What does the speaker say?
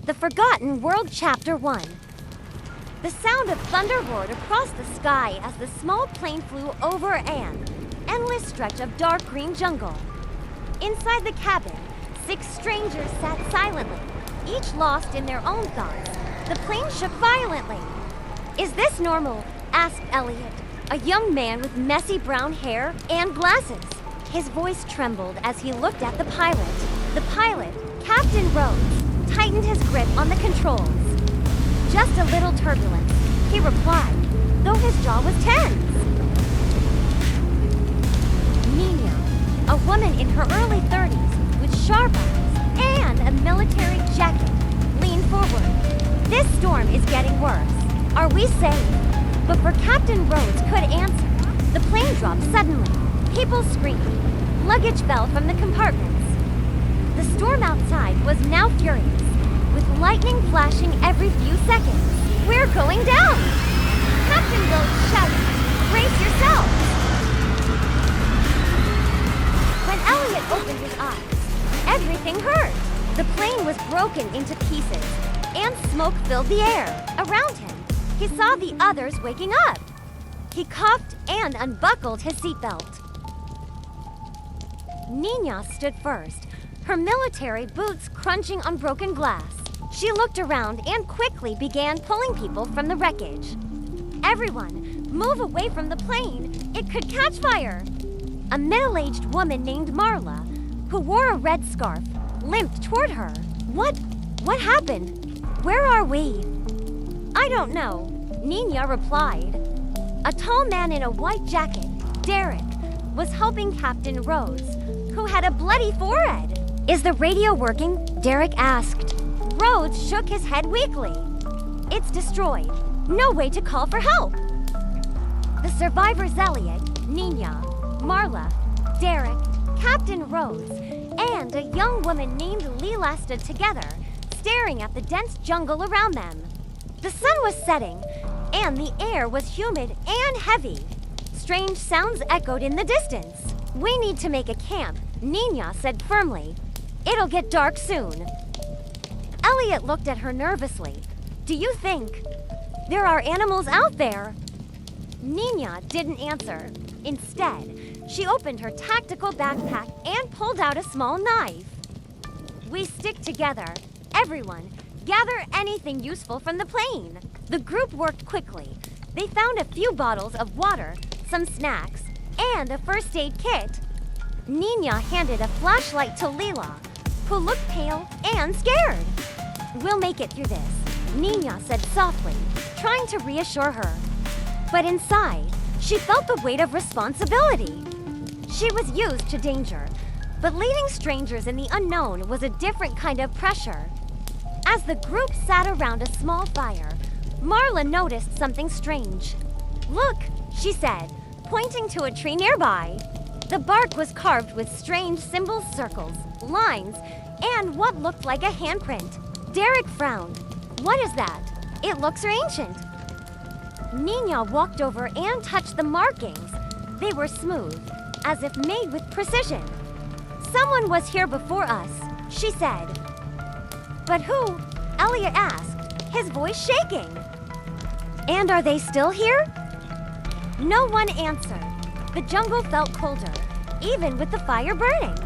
The Forgotten World Chapter 1. The sound of thunder roared across the sky as the small plane flew over an endless stretch of dark green jungle. Inside the cabin, 6 strangers sat silently, each lost in their own thoughts. The plane shook violently. "Is this normal?" asked Elliot, a young man with messy brown hair and glasses. His voice trembled as he looked at the pilot. The pilot, Captain Rhodes, tightened his grip on the controls. "Just a little turbulence," he replied, though his jaw was tense. Nina, a woman in her early 30s with sharp eyes and a military jacket, leaned forward. "This storm is getting worse. Are we safe?" But before Captain Rhodes could answer, the plane dropped suddenly. People screamed. Luggage fell from the compartments. The storm outside was now furious, with lightning flashing every few seconds. "We're going down!" Captain Rhodes shouted. "Brace yourselves!" When Elliot opened his eyes, everything hurt. The plane was broken into pieces, and smoke filled the air. Around him, he saw the others waking up. He coughed and unbuckled his seatbelt. Nina stood first, her military boots crunching on broken glass. She looked around and quickly began pulling people from the wreckage. "Everyone, move away from the plane. It could catch fire." A middle-aged woman named Marla, who wore a red scarf, limped toward her. What happened? Where are we?" "I don't know," Nina replied. A tall man in a white jacket, Derek, was helping Captain Rhodes, who had a bloody forehead. "Is the radio working?" Derek asked. Rhodes shook his head weakly. "It's destroyed. No way to call for help." The survivors Elliot, Nina, Marla, Derek, Captain Rhodes, and a young woman named Leela stood together, staring at the dense jungle around them. The sun was setting, and the air was humid and heavy. Strange sounds echoed in the distance. "We need to make a camp," Nina said firmly. "It'll get dark soon." Elliot looked at her nervously. "Do you think there are animals out there?" Nina didn't answer. Instead, she opened her tactical backpack and pulled out a small knife. "We stick together. Everyone, gather anything useful from the plane." The group worked quickly. They found a few bottles of water, some snacks, and a first aid kit. Nina handed a flashlight to Leela, who looked pale and scared. "We'll make it through this," Nina said softly, trying to reassure her. But inside, she felt the weight of responsibility. She was used to danger, but leading strangers in the unknown was a different kind of pressure. As the group sat around a small fire, Marla noticed something strange. "Look," she said, pointing to a tree nearby. The bark was carved with strange symbols, circles, lines, and what looked like a handprint. Derek frowned. "What is that? It looks ancient." Nina walked over and touched the markings. They were smooth, as if made with precision. "Someone was here before us," she said. "But who?" Elliot asked, his voice shaking. "And are they still here?" No one answered. The jungle felt colder, even with the fire burning.